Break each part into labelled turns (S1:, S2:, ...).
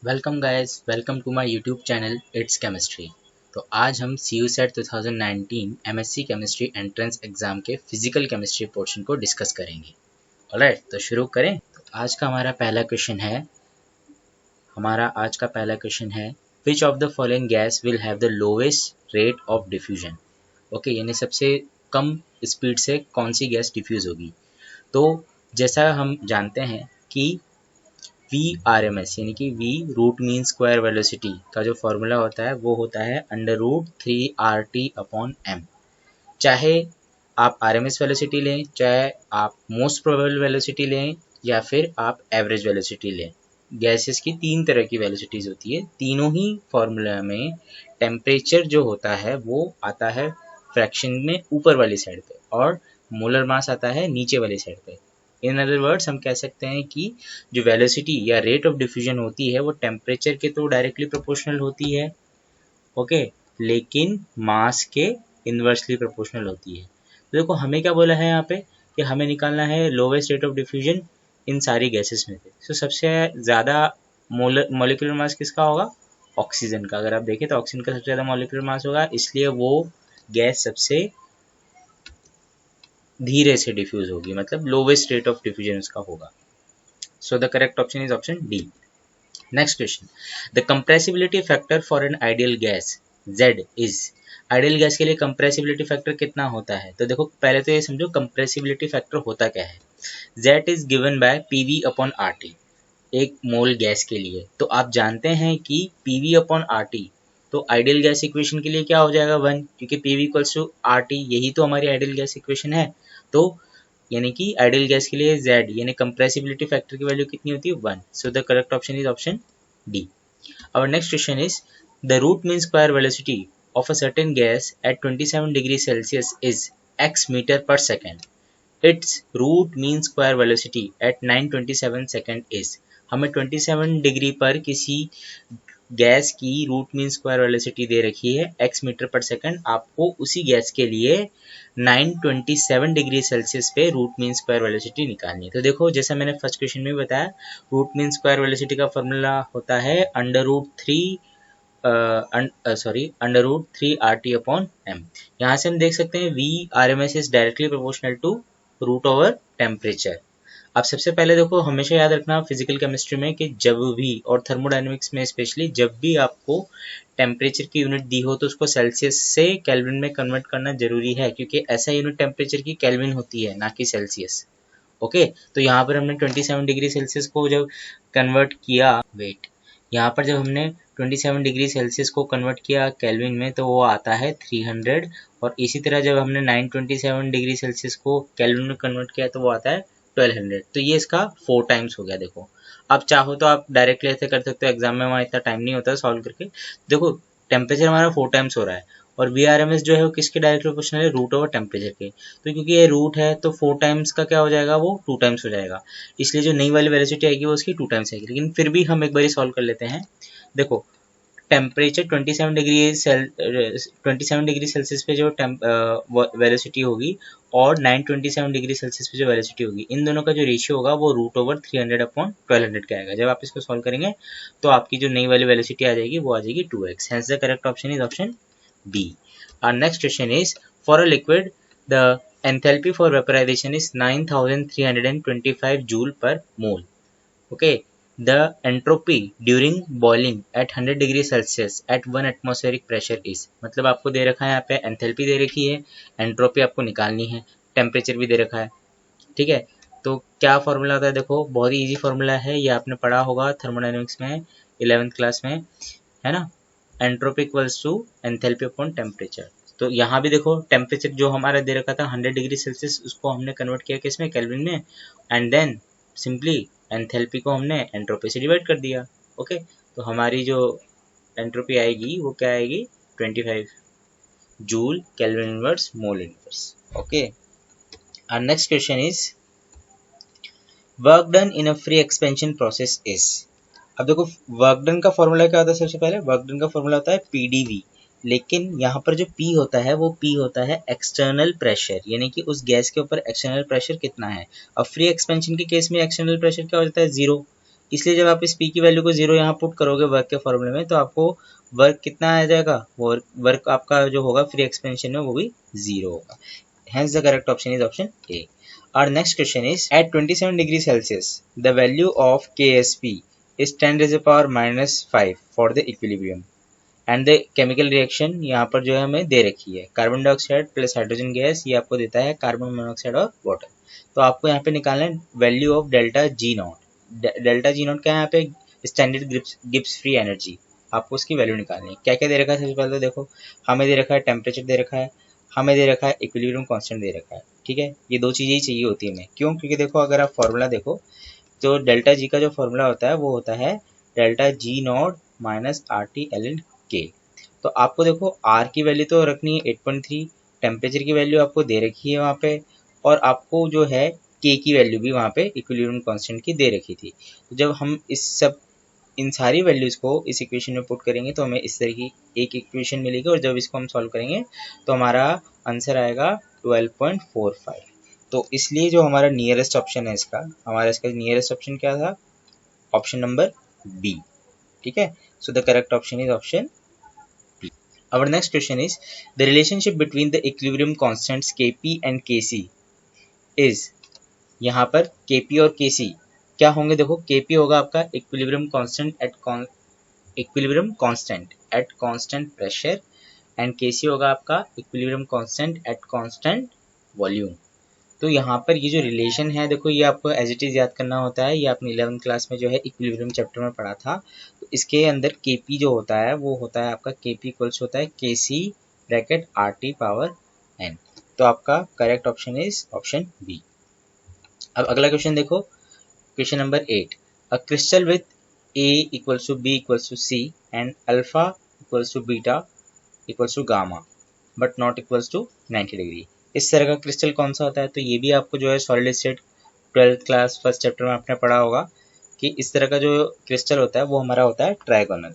S1: Welcome guys, welcome to my YouTube channel it's chemistry. तो आज हम CUSET 2019 MSc chemistry entrance exam के physical chemistry portion को discuss करेंगे। ऑलराइट, तो शुरू करें। तो आज का हमारा पहला क्वेश्चन है which of the following gas will have the lowest rate of diffusion. Okay, यानी सबसे कम स्पीड से कौन सी गैस डिफ्यूज होगी। तो जैसा हम जानते हैं कि VRMS यानी कि V root mean square velocity का जो फॉर्मूला होता है वो होता है √3RT/m। चाहे आप RMS वेलोसिटी लें, चाहे आप मोस्ट प्रोबेबल वेलोसिटी लें, या फिर आप एवरेज वेलोसिटी लें। गैसेस की तीन तरह की वेलोसिटीज होती है। तीनों ही फॉर्मूला में टेम्परेचर जो होता है वो आता है फ्रैक्शन में ऊपर वाली साइड पे और मोलर मास आता है नीचे वाली साइड पे। इन अदर वर्ड्स हम कह सकते हैं कि जो वेलोसिटी या रेट ऑफ डिफ्यूजन होती है वो टेम्परेचर के तो डायरेक्टली प्रोपोर्शनल होती है, ओके, लेकिन मास के इन्वर्सली प्रोपोर्शनल होती है। तो देखो हमें क्या बोला है यहाँ पे कि हमें निकालना है लोवेस्ट रेट ऑफ डिफ्यूजन इन सारी गैसेस में से। तो सबसे ज़्यादा मॉलिक्यूलर मास किसका होगा? ऑक्सीजन का। अगर आप देखें तो ऑक्सीजन का सबसे ज़्यादा मॉलिक्यूलर मास होगा, इसलिए वो गैस सबसे धीरे से डिफ्यूज होगी, मतलब लोवेस्ट रेट ऑफ डिफ्यूजन उसका होगा। सो the correct option is option D. Next question, the compressibility factor for an ideal gas Z is. Ideal gas के लिए कंप्रेसिबिलिटी फैक्टर कितना होता है? तो देखो पहले तो ये समझो कंप्रेसिबिलिटी फैक्टर होता क्या है। Z is given by PV/RT एक मोल गैस के लिए। तो आप जानते हैं कि PV/RT तो आइडियल गैस इक्वेशन के लिए क्या हो जाएगा 1, क्योंकि PV=RT यही तो हमारी आइडियल गैस इक्वेशन है। तो यानी कि आइडियल गैस के लिए Z यानी कंप्रेसिबिलिटी फैक्टर की वैल्यू कितनी होती है 1। सो the correct option is option D. Our next question is the root mean square velocity of a certain gas at 27 degrees Celsius is x meter per second. Its root mean square velocity at 927 second is। हमें 27 degree पर किसी gas की root mean square velocity दे रखी है x metre पर second. आपको उसी gas के लिए 927 डिग्री सेल्सियस पे रूट मीन स्क्वायर वेलोसिटी निकालनी है। तो देखो जैसा मैंने फर्स्ट क्वेश्चन में बताया, रूट मीन स्क्वायर वेलोसिटी का फॉर्मूला होता है √3RT/m। यहाँ से हम देख सकते हैं VRMS is directly proportional to root over temperature. अब सबसे पहले देखो हमेशा याद रखना फिजिकल केमिस्ट्री में कि जब भी, और थर्मोडायनेमिक्स में स्पेशली, जब भी आपको टेम्परेचर की यूनिट दी हो तो उसको सेल्सियस से केल्विन में कन्वर्ट करना जरूरी है, क्योंकि ऐसा यूनिट टेम्परेचर की केल्विन होती है, ना कि सेल्सियस। ओके, तो यहाँ पर हमने 27 डिग्री सेल्सियस को जब कन्वर्ट किया, यहाँ पर जब हमने 27 डिग्री सेल्सियस को कन्वर्ट किया केल्विन में तो वो आता है 300, और इसी तरह जब हमने 927 डिग्री सेल्सियस को केल्विन में कन्वर्ट किया तो वो आता है 1200। तो ये इसका 4 टाइम्स हो गया। देखो अब चाहो तो आप डायरेक्टली ऐसे कर सकते हो, एग्जाम में वहाँ इतना टाइम नहीं होता सॉल्व करके। देखो टेम्परेचर हमारा 4 टाइम्स हो रहा है, और VRMS जो है वो किसके डायरेक्ट प्रोपोर्शनल है? रूट ओवर टेम्परेचर के। तो क्योंकि ये रूट है तो 4 टाइम्स का क्या हो जाएगा? वो 2 टाइम्स हो जाएगा, इसलिए जो नई वाली वेलोसिटी आएगी वो उसकी 2 टाइम्स आएगी। लेकिन फिर भी हम एक बार सॉल्व कर लेते हैं। देखो टेम्परेचर 27 डिग्री सेल्सियस पे जो वेलोसिटी होगी और 927 डिग्री सेल्सियस पे जो वेलोसिटी होगी, इन दोनों का जो रेशियो होगा वो √300/1200 का आएगा। जब आप इसको सॉल्व करेंगे तो आपकी जो नई वाली वेलोसिटी आ जाएगी वो आ जाएगी 2x। Hence the correct option is option B. Our next question is, for a liquid the enthalpy for vaporization is 9325 joule per mole. Okay, the entropy during boiling at 100 degree Celsius at 1 atmospheric pressure is। मतलब आपको दे रखा है यहाँ पे enthalpy दे रखी है, entropy आपको निकालनी है, टेम्परेचर भी दे रखा है, ठीक है। तो क्या फॉर्मूला होता है? देखो बहुत ही इजी फॉर्मूला है, ये आपने पढ़ा होगा थर्मोडायनेमिक्स में 11th क्लास में, है ना। Entropy equals to enthalpy upon temperature. तो यहाँ भी देखो टेम्परेचर जो हमारा दे रखा था 100 डिग्री सेल्सियस, उसको हमने कन्वर्ट किया किसमें? केल्विन में, एंड देन सिंपली एंथैल्पी को हमने एंट्रोपी से डिवाइड कर दिया। ओके, तो हमारी जो एंट्रोपी आएगी वो क्या आएगी? 25 joule kelvin inverse mole inverse. Okay, our next question is work done in a free expansion process is. अब देखो वर्क डन का फॉर्मूला क्या होता है? सबसे पहले वर्क डन का फॉर्मूला होता है PdV, लेकिन यहाँ पर जो P होता है वो P होता है एक्सटर्नल प्रेशर, यानी कि उस गैस के ऊपर एक्सटर्नल प्रेशर कितना है। अब फ्री एक्सपेंशन के केस में एक्सटर्नल प्रेशर क्या हो जाता है? 0। इसलिए जब आप इस पी की वैल्यू को 0 यहाँ पुट करोगे वर्क के फॉर्मूले में, तो आपको वर्क कितना आ जाएगा, वर्क आपका जो होगा फ्री एक्सपेंशन में वो भी 0 होगा। Hence the correct option is option A. Our next question is, at 27 degrees Celsius, the value of Ksp is 10 raised to the power minus 5 for the equilibrium. And the chemical reaction यहाँ पर जो है हमें दे रखी है, carbon dioxide plus hydrogen gas, ये आपको देता है कार्बन मोनोऑक्साइड और वाटर। तो आपको यहाँ पे निकालना है value of delta G not. Delta G not क्या है यहाँ पे, स्टैंडर्ड गिब्स फ्री एनर्जी, आपको उसकी वैल्यू निकालनी है। क्या क्या दे रखा है, सबसे पहले तो देखो हमें दे रखा है टेम्परेचर दे रखा है, हमें दे रखा है इक्विलिब्रियम कांस्टेंट दे रखा है। ठीक है, ये दो चीज़ें ही चाहिए होती है हमें। क्यों? क्योंकि देखो अगर आप फॉर्मूला देखो तो डेल्टा जी का जो फॉर्मूला होता है वो होता है delta G naught minus R T L N K. तो आपको देखो आर की वैल्यू तो रखनी है 8.3, टेम्परेचर की वैल्यू आपको दे रखी है वहाँ पे, और आपको जो है के की वैल्यू भी वहाँ पे इक्विलिब्रियम कांस्टेंट की दे रखी थी। तो जब हम इन सारी वैल्यूज को इस इक्वेशन में पुट करेंगे तो हमें इस तरह की एक इक्वेशन मिलेगी, और जब इसको हम सॉल्व करेंगे तो हमारा आंसर आएगा 12.45। तो इसलिए जो हमारा नियरेस्ट ऑप्शन है इसका नियरेस्ट ऑप्शन क्या था, ऑप्शन नंबर बी। ठीक है, so the correct option is option B. Our next question is, the relationship between the equilibrium constants Kp and Kc इज, यहाँ पर Kp और Kc क्या होंगे, देखो Kp होगा आपका equilibrium constant at constant pressure, and Kc होगा आपका equilibrium constant at constant volume. तो यहाँ पर ये जो रिलेशन है देखो, ये आपको एज इट इज याद करना होता है, ये आपने 11th क्लास में जो है इक्विलिब्रियम चैप्टर में पढ़ा था। तो इसके अंदर Kp जो होता है वो होता है आपका Kp इक्वल्स होता है Kc bracket RT power n। तो आपका correct option is option B. अब अगला क्वेश्चन देखो, question number 8, a crystal with A equals to B equals to C and alpha equals to beta equals to gamma but not equals to 90 degree. इस तरह का crystal कौन सा होता है, तो ये भी आपको जो है solid state 12th class first chapter में आपने पढ़ा होगा कि इस तरह का जो क्रिस्टल होता है वो हमारा होता है trigonal.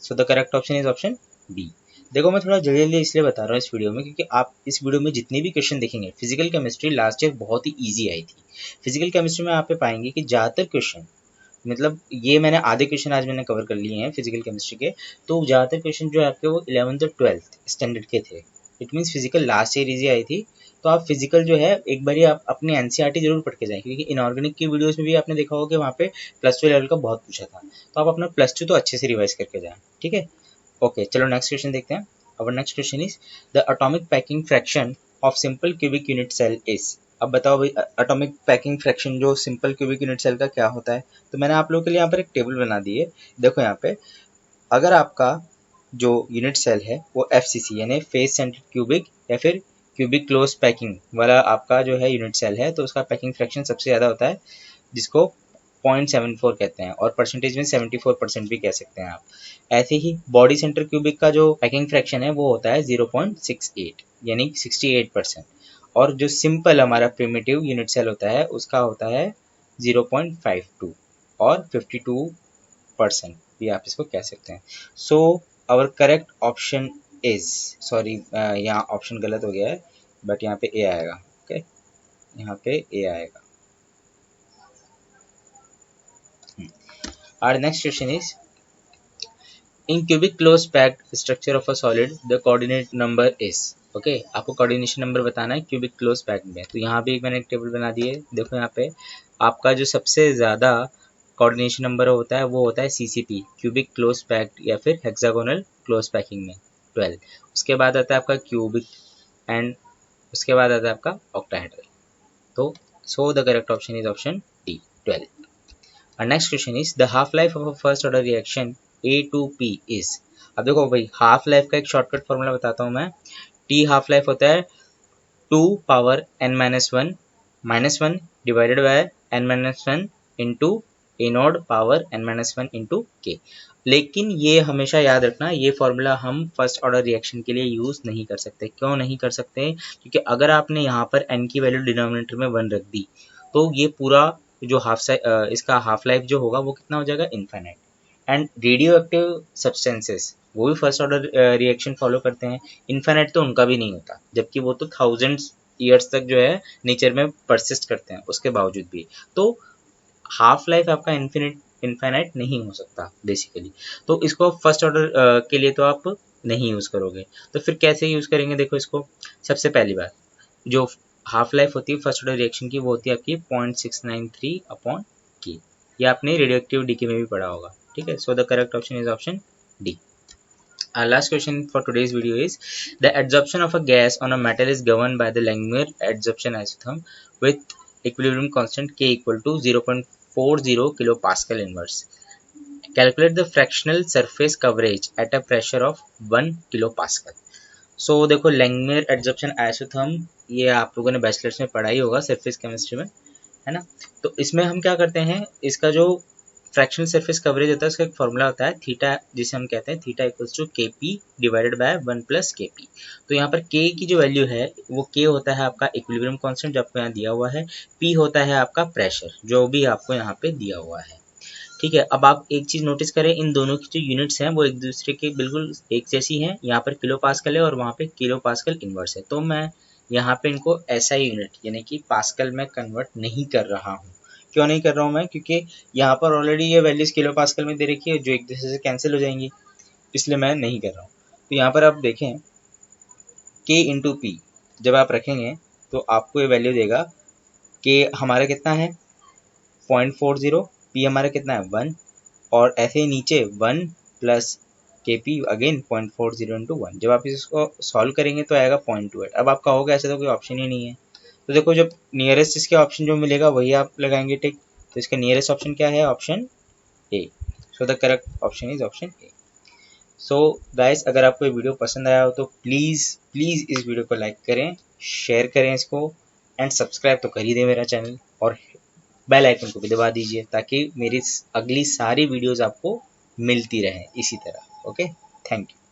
S1: So the correct option is option B. देखो मैं थोड़ा जल्दी जल्दी इसलिए बता रहा हूँ इस वीडियो में, क्योंकि आप इस वीडियो में जितने भी क्वेश्चन देखेंगे, फिजिकल केमिस्ट्री लास्ट ईयर बहुत ही ईजी आई थी। फिजिकल केमिस्ट्री में आप पाएंगे कि ज़्यादातर क्वेश्चन, मतलब ये मैंने आधे क्वेश्चन आज मैंने कवर कर लिए हैं फिजिकल केमिस्ट्री के, तो ज़्यादातर क्वेश्चन जो है आपके वो 11th और 12th स्टैंडर्ड के थे। It means physical last year easy I थी। तो आप फिजिकल जो है एक बार आप अपने एनसीईआरटी जरूर पढ़ के जाएं, क्योंकि इनऑर्गेनिक की वीडियोस में भी आपने देखा होगा कि वहाँ पे +2 लेवल का बहुत पूछा था। तो आप अपना +2 तो अच्छे से रिवाइज करके जाएं। ठीक है, ओके चलो नेक्स्ट क्वेश्चन देखते हैं। Our next question is, the atomic packing fraction of simple cubic unit cell is. अब बताओ भाई, एटॉमिक पैकिंग फ्रैक्शन जो सिंपल क्यूबिक यूनिट सेल का क्या होता है। तो मैंने आप लोगों के लिए यहाँ पर एक टेबल बना दी है। देखो यहाँ पे अगर आपका जो यूनिट सेल है वो FCC यानी फेस सेंटर्ड क्यूबिक या फिर क्यूबिक क्लोज पैकिंग वाला आपका जो है यूनिट सेल है, तो उसका पैकिंग फ्रैक्शन सबसे ज़्यादा होता है, जिसको 0.74 कहते हैं, और परसेंटेज में 74% भी कह सकते हैं आप। ऐसे ही बॉडी सेंटर क्यूबिक का जो पैकिंग फ्रैक्शन है वो होता है 0.68 यानी 68%, और जो सिंपल हमारा प्रिमिटिव यूनिट सेल होता है उसका होता है 0.52 और 52% भी आप इसको कह सकते हैं। So our correct option is, sorry यहाँ ऑप्शन गलत हो गया है, बट यहाँ पे ए आएगा। ओके, यहाँ पे ए आएगा। Our next question is, in cubic close packed structure of a solid the coordinate number is। Okay, आपको कोऑर्डिनेशन नंबर बताना है क्यूबिक क्लोज पैक्ड में। तो यहाँ भी मैंने एक टेबल बना दी है। देखो यहाँ पे आपका जो सबसे ज़्यादा कोऑर्डिनेशन नंबर होता है वो होता है CCP क्यूबिक क्लोज पैक्ड या फिर हेक्सागोनल क्लोज पैकिंग में 12। उसके बाद आता है आपका क्यूबिक, एंड उसके बाद आता है आपका ऑक्टाहेड्रल। तो सो the correct option is option D 12। Our next question is, the half life of a first order reaction A2P is। अब देखो भाई हाफ लाइफ का एक शॉर्टकट फॉर्मूला बताता हूँ मैं। T हाफ लाइफ होता है 2 power n-1 divided by n-1 into A not power n-1 into K। लेकिन ये हमेशा याद रखना, ये फॉर्मूला हम फर्स्ट ऑर्डर रिएक्शन के लिए यूज़ नहीं कर सकते। क्यों नहीं कर सकते? क्योंकि अगर आपने यहाँ पर n की वैल्यू डिनोमिनेटर में 1 रख दी तो ये पूरा जो इसका हाफ लाइफ जो होगा वो कितना हो जाएगा, infinite. And radio active substances वो भी फर्स्ट ऑर्डर रिएक्शन फॉलो करते हैं, इनफाइनाइट तो उनका भी नहीं होता, जबकि वो तो थाउजेंड्स ईयर्स तक जो है नेचर में परसिस्ट करते हैं उसके बावजूद भी। तो हाफ लाइफ आपका इन्फिनिट इनफाइनाइट नहीं हो सकता बेसिकली। तो इसको फर्स्ट ऑर्डर के लिए तो आप नहीं यूज़ करोगे, तो फिर कैसे यूज़ करेंगे? देखो इसको, सबसे पहली बार जो हाफ लाइफ होती है फर्स्ट ऑर्डर रिएक्शन की, वो होती है आपकी 0.693 अपॉन के। ये आपने रेडियोएक्टिव डीके में भी पढ़ा होगा, ठीक है। So the correct option is option D. Our last question for today's video is the adsorption of a gas on a metal is governed by the Langmuir adsorption isotherm with equilibrium constant K equal to 0.40 kilopascal inverse. Calculate the fractional surface coverage at a pressure of 1 kilopascal. So देखो Langmuir adsorption isotherm ये आप लोगों ने bachelors में पढ़ा ही होगा surface chemistry में, है ना। तो इसमें हम क्या करते हैं, इसका जो फ्रैक्शनल सरफेस कवरेज होता है उसका एक फॉर्मूला होता है थीटा, जिसे हम कहते हैं थीटा इक्वल्स टू के पी डिवाइडेड बाय 1 प्लस के पी। तो यहाँ पर के की जो वैल्यू है वो के होता है आपका इक्विलिब्रियम कांस्टेंट जो आपको यहाँ दिया हुआ है, पी होता है आपका प्रेशर जो भी आपको यहाँ पे दिया हुआ है, ठीक है। अब आप एक चीज़ नोटिस करें, इन दोनों की जो यूनिट्स हैं वो एक दूसरे के बिल्कुल एक जैसी हैं। यहाँ पर किलो पास्कल है और वहाँ पे किलो पास्कल इन्वर्स है, तो मैं यहाँ पे इनको ऐसा यूनिट यानी कि पास्कल में कन्वर्ट नहीं कर रहा हूँ। क्यों नहीं कर रहा हूँ मैं? क्योंकि यहाँ पर ऑलरेडी ये वैल्यूज किलो पास्कल में दे रखी है जो एक दूसरे से कैंसिल हो जाएंगी, इसलिए मैं नहीं कर रहा हूँ। तो यहाँ पर आप देखें के इंटू पी जब आप रखेंगे तो आपको ये वैल्यू देगा कि हमारा कितना है 0.40, पी हमारा कितना है 1, और ऐसे ही नीचे 1 प्लस के पी अगेन 0.40 इंटू 1। जब आप इसको सॉल्व करेंगे तो आएगा 0.28। अब आपका होगा ऐसा तो कोई ऑप्शन ही नहीं है, तो देखो जब नियरेस्ट इसके ऑप्शन जो मिलेगा वही आप लगाएंगे, ठीक। तो इसका नियरेस्ट ऑप्शन क्या है? Option A. So the correct option is option A. So guys, अगर आपको ये वीडियो पसंद आया हो तो प्लीज़ प्लीज़ इस वीडियो को लाइक करें, शेयर करें इसको, एंड सब्सक्राइब तो कर ही दें मेरा चैनल, और बेल आइकन को भी दबा दीजिए ताकि मेरी अगली सारी वीडियोस आपको मिलती रहें इसी तरह। Okay, thank you.